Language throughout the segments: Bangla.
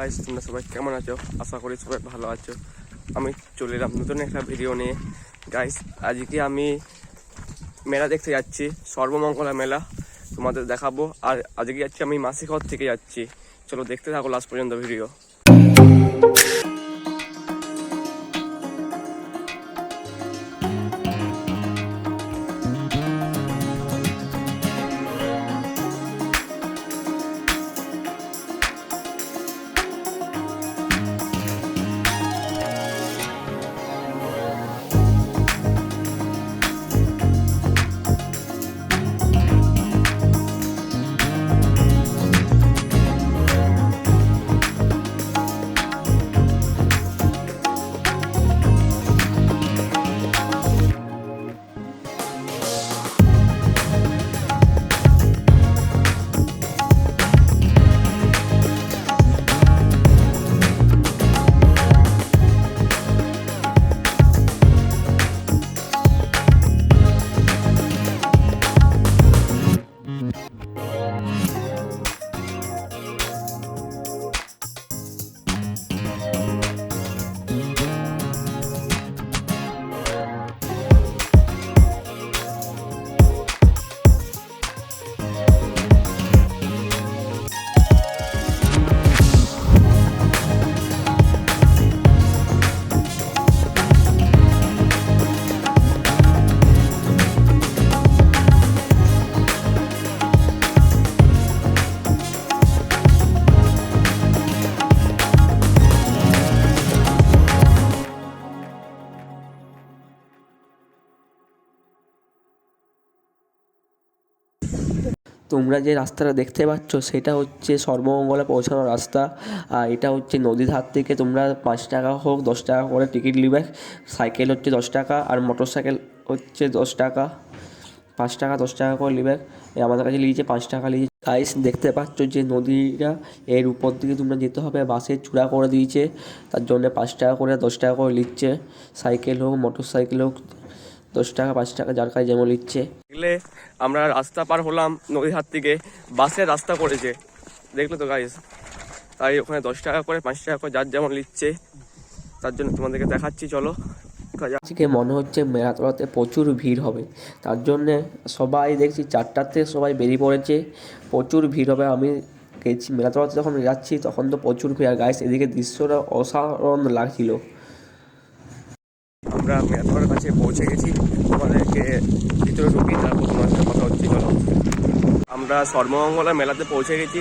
গাইস, তোমরা সবাই কেমন আছো? আশা করি সবাই ভালো আছো। আমি চলে এলাম নতুন একটা ভিডিও নিয়ে। গাইস, আজকে আমি মেলা দেখতে যাচ্ছি, সর্বমঙ্গলা মেলা তোমাদের দেখাবো। আর আজকে যাচ্ছি আমি মাসিঘর থেকে যাচ্ছি। চলো দেখতে থাকো লাস্ট পর্যন্ত ভিডিও। তোমরা যে রাস্তাটা দেখতে পাচ্ছ সেটা হচ্ছে সর্বমঙ্গলা পৌঁছানোর রাস্তা। আর এটা হচ্ছে নদীর ধার থেকে তোমরা 5 টাকা হোক 10 টাকা করে টিকিট নেবে। সাইকেল হচ্ছে 10 টাকা আর মোটর সাইকেল হচ্ছে 10 টাকা। 5 টাকা 10 টাকা করে নেবে। আমাদের কাছে লিয়েছে 5 টাকা লিয়েছে। গাইস, দেখতে পাচ্ছ যে নদীটা এর উপর দিকে তোমরা যেতে হবে, বাসের চূড়া করে দিয়েছে। তার জন্য 5 টাকা করে 10 টাকা করে নিচ্ছে। সাইকেল হোক মোটর সাইকেল হোক 10 টাকা 5 টাকা যার কাছে যেমন নিচ্ছে। দেখলে আমরা রাস্তা পার হলাম নদীর হাত থেকে, বাসের রাস্তা করেছে, দেখলে তো গাইস। তাই ওখানে 10 টাকা করে 5 টাকা করে যার যেমন নিচ্ছে, তার জন্য তোমাদেরকে দেখাচ্ছি। চলো। আজকে মনে হচ্ছে মেলাতলাতে প্রচুর ভিড় হবে, তার জন্যে সবাই দেখছি 4টাতে সবাই বেরিয়ে পড়েছে। প্রচুর ভিড় হবে। আমি গেছি মেলাতলাতে যখন যাচ্ছি তখন তো প্রচুর ভিড়। আর গাইস, এদিকে দৃশ্যটা অসাধারণ লাগছিল। আমরা মেলার কাছে পৌঁছে গেছি, তোমাদেরকে ভিতরে ঢুকি, তারপর তোমার সাথে কথা হচ্ছে। চলো। আমরা সর্বমঙ্গলা মেলাতে পৌঁছে গেছি।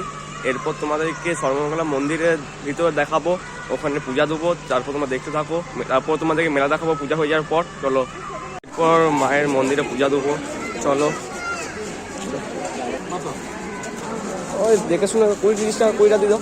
এরপর তোমাদেরকে সর্বমঙ্গলা মন্দিরের ভিতরে দেখাবো, ওখানে পূজা দেবো, তারপর তোমরা দেখতে থাকো। তারপর তোমাদেরকে মেলা দেখাবো পূজা হয়ে যাওয়ার পর। চলো। এরপর মায়ের মন্দিরে পূজা দেবো। চলো। ওই দেখে শুনে 20-30 টাকা কইরা দিল।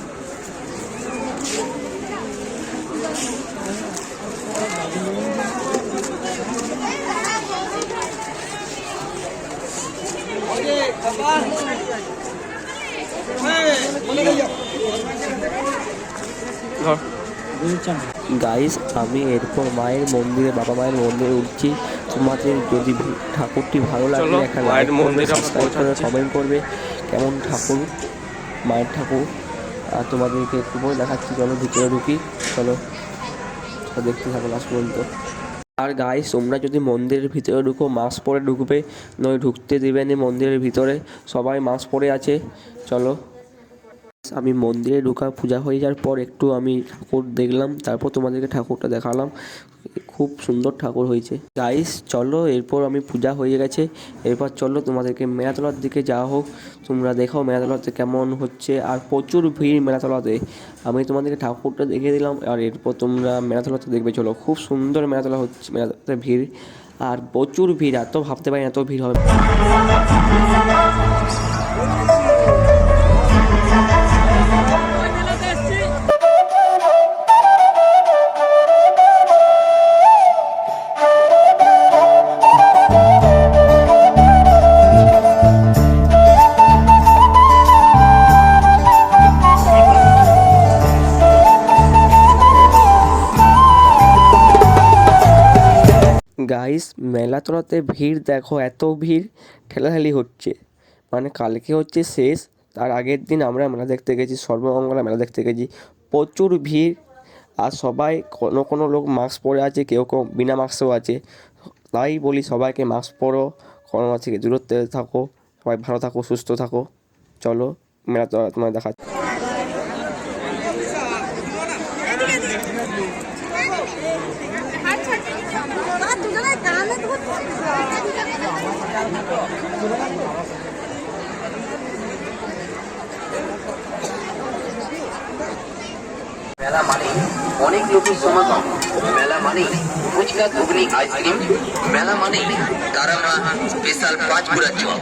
গাইস, আমি এরপর মায়ের মন্দিরে বাবা মায়ের মন্দিরে উঠছি। তোমাদের যদি ঠাকুরটি ভালো লাগলে একটা লাইক করবে, সাবস্ক্রাইব করবে, কমেন্ট করবে কেমন ঠাকুর, মায়ের ঠাকুর। আর তোমাদেরকে একটু পরে দেখাচ্ছি। চলো ভিতরে ঢুকি। চলো দেখতে থাকো লাস্ট পর্যন্ত। আর গাইস, তোমরা যদি মন্দিরের ভিতরে ঢুকো মাস্ক পরে ঢুকবে, নয় ঢুকতে দেবে না মন্দিরের ভিতরে। সবাই মাস্ক পরে আছে। চলো। আমি মন্দিরে ঢোকা পূজা হয়ে যাওয়ার পর একটু আমি ঠাকুর দেখলাম, তারপর তোমাদেরকে ঠাকুরটা দেখালাম। খুব সুন্দর ঠাকুর হয়েছে। গাইস, চলো। এরপর আমি পূজা হয়ে গেছে, এরপর চলো তোমাদেরকে মেলাতলার দিকে যাওয়া হোক। তোমরা দেখাও মেলাতলাতে কেমন হচ্ছে। আর প্রচুর ভিড় মেলাতলাতে। আমি তোমাদেরকে ঠাকুরটা দেখিয়ে দিলাম, আর এরপর তোমরা মেলাতলাতে দেখবে। চলো, খুব সুন্দর মেলাতলা হচ্ছে। মেলাতলাতে ভিড় আর প্রচুর ভিড়, এত ভাবতে পারি এত ভিড় হবে। গাইস, মেলাতলাতে ভিড় দেখো, এত ভিড়, ঠেলাঠেলি হচ্ছে। মানে কালকে হচ্ছে শেষ, তার আগের দিন আমরা মেলা দেখতে গেছি, সর্বমঙ্গলা মেলা দেখতে গেছি। প্রচুর ভিড়, আর সবাই কোনো কোনো লোক মাস্ক পরে আছে, কেউ কেউ বিনা মাস্কও আছে। তাই বলি সবাইকে মাস্ক পরো, করোনা থেকে দূরত্বে থাকো, সবাই ভালো থাকো, সুস্থ থাকো। চলো মেলা তোমার দেখা। মেলা মানে অনেক লোকের সমাগম, মেলা মানে ফুচকা ঘুগনি আইসক্রিম, মেলা মানে তারামা স্পেশাল পাঁচপুরা চপ।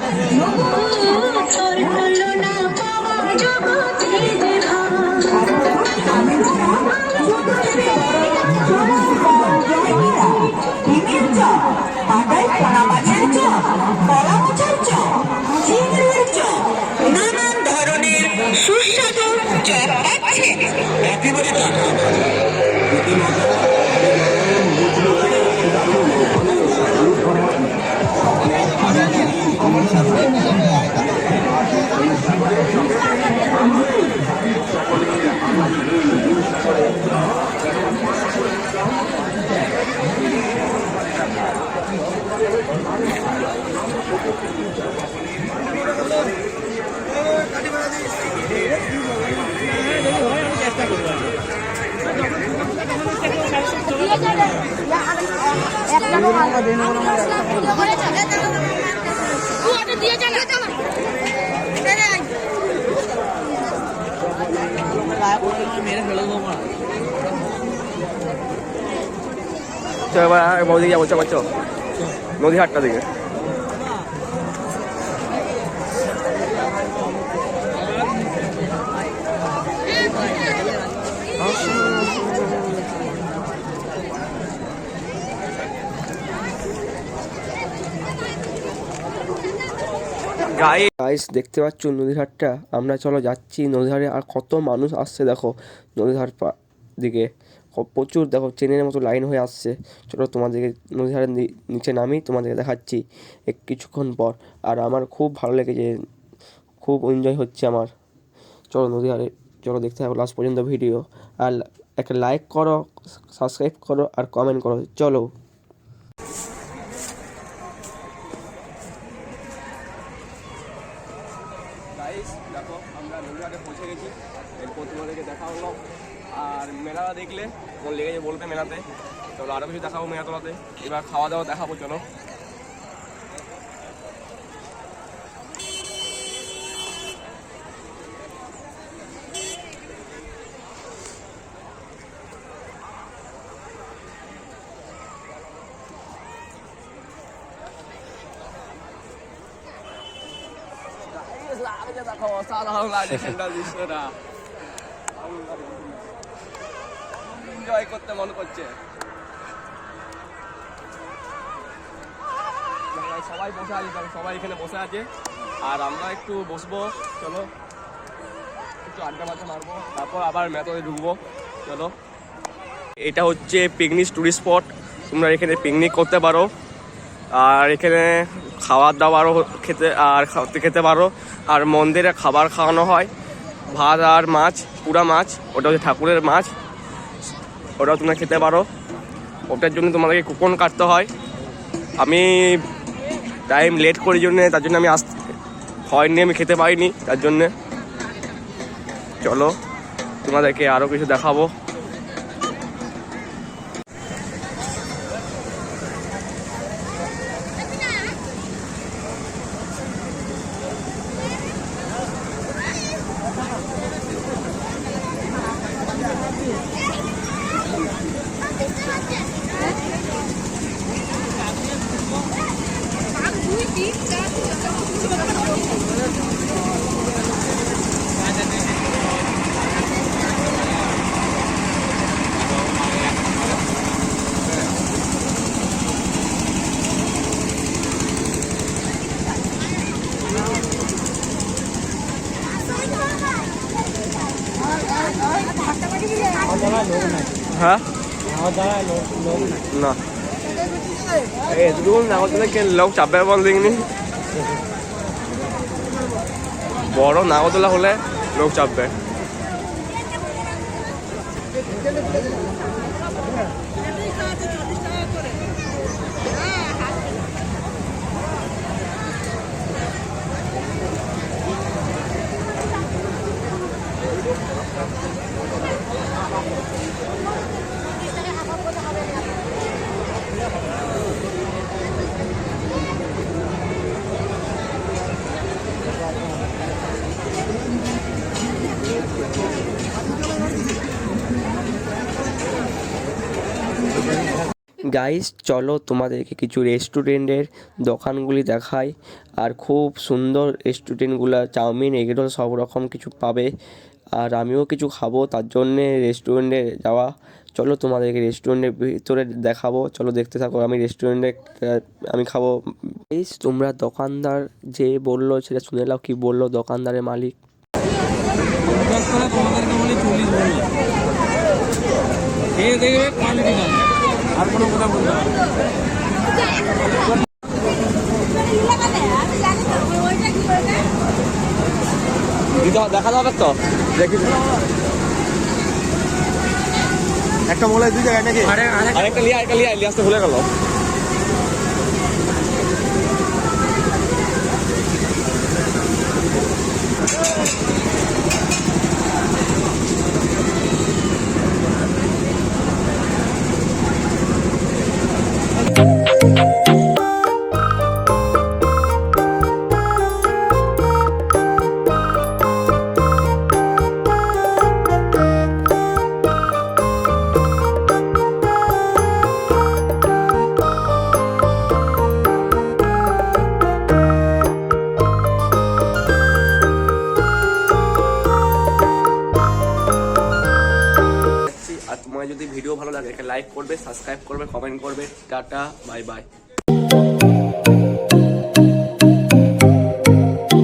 নানান ধরনের সুস্বাদু চপ পাচ্ছেন। একেবারে চলো এবার বৌদিকে যাবো, চলো চলো নদীহাটটা দিকে। গাইস দেখতে পাচ্ছ নদীরহাটটা, আমরা চলো যাচ্ছি নদীধারে। আর কত মানুষ আসছে দেখো নদীধার দিকে, প্রচুর দেখো ট্রেনের মতো লাইন হয়ে আসছে। চলো তোমাদেরকে নদীধারের নিচে নামি তোমাদেরকে দেখাচ্ছি কিছুক্ষণ পর। আর আমার খুব ভালো লেগেছে, খুব এনজয় হচ্ছে আমার। চলো নদীধারে, চলো দেখতে থাকো লাস্ট পর্যন্ত ভিডিও। আর একটা লাইক করো, সাবস্ক্রাইব করো আর কমেন্ট করো। চলো গাইস দেখো আমরা নদীহাটে পৌঁছে গেছি, এরপর তোমাদেরকে দেখা হলো। আর মেলাটা দেখলে কোন লেগেছে বলবে মেলাতে। চলো আরও কিছু দেখাবো মেলাতলাতে, এবার খাওয়া দাওয়া দেখাবো। চলো দেখো অসাধারণ লাগে সেন্ট্রাল দৃশ্যটা, এনজয় করতে মনে করছে। সবাই বসে আছে, সবাই এখানে বসে আছে আর আমরা একটু বসবো। চলো একটু আড্ডা মাড্ডা মারবো, তারপর আবার মেলাতে ঢুকবো। চলো এটা হচ্ছে পিকনিক টুরিস্ট স্পট, তোমরা এখানে পিকনিক করতে পারো। আর এখানে খাবার দাবারও খেতে পারো। আর মন্দিরে খাবার খাওয়ানো হয়, ভাত আর মাছ, পুরা মাছ, ওটা হচ্ছে ঠাকুরের মাছ, ওটাও তোমরা খেতে পারো। ওটার জন্য তোমাদেরকে কুপন কাটতে হয়। আমি টাইম লেট করি জন্যে, তার জন্য আমি হয়নি, আমি খেতে পারিনি তার জন্যে। চলো তোমাদেরকে আরও কিছু দেখাবো। হ্যাঁ না এটুকু নাগরদোলা লোক চাপবে বল দেখিনি, বড় নাগরদোলা হলে লোক চাপবে। গাইস চলো তোমাদেরকে কিছু রেস্টুরেন্টের দোকানগুলি দেখাই। আর খুব সুন্দর রেস্টুরেন্টগুলো, চাউমিন এগরোল সব রকম কিছু পাবে। আর আমিও কিছু খাবো, তার জন্যে রেস্টুরেন্টে যাওয়া। চলো তোমাদেরকে রেস্টুরেন্টের ভিতরে দেখাবো, চলো দেখতে থাকো। আমি রেস্টুরেন্টে আমি খাবো। গাইস তোমরা দোকানদার যে বললো সেটা শুনে নাও, কি বললো দোকানদারের মালিক। তোমাদেরকে বলি 40 বললো, খেয়ে দেখবে কোয়ালিটি দাম, আর কোনো কথা বলতে হবে না। দেখা যাবে তো, দেখি একটা মোলে 2 জায়গায় নাকি আরেকটা লিয়ে আসতে ভুলে গেল। আর তোমার যদি ভিডিও ভালো লাগে লাইক করবে, সাবস্ক্রাইব করবে, কমেন্ট করবে। Tata, bye bye.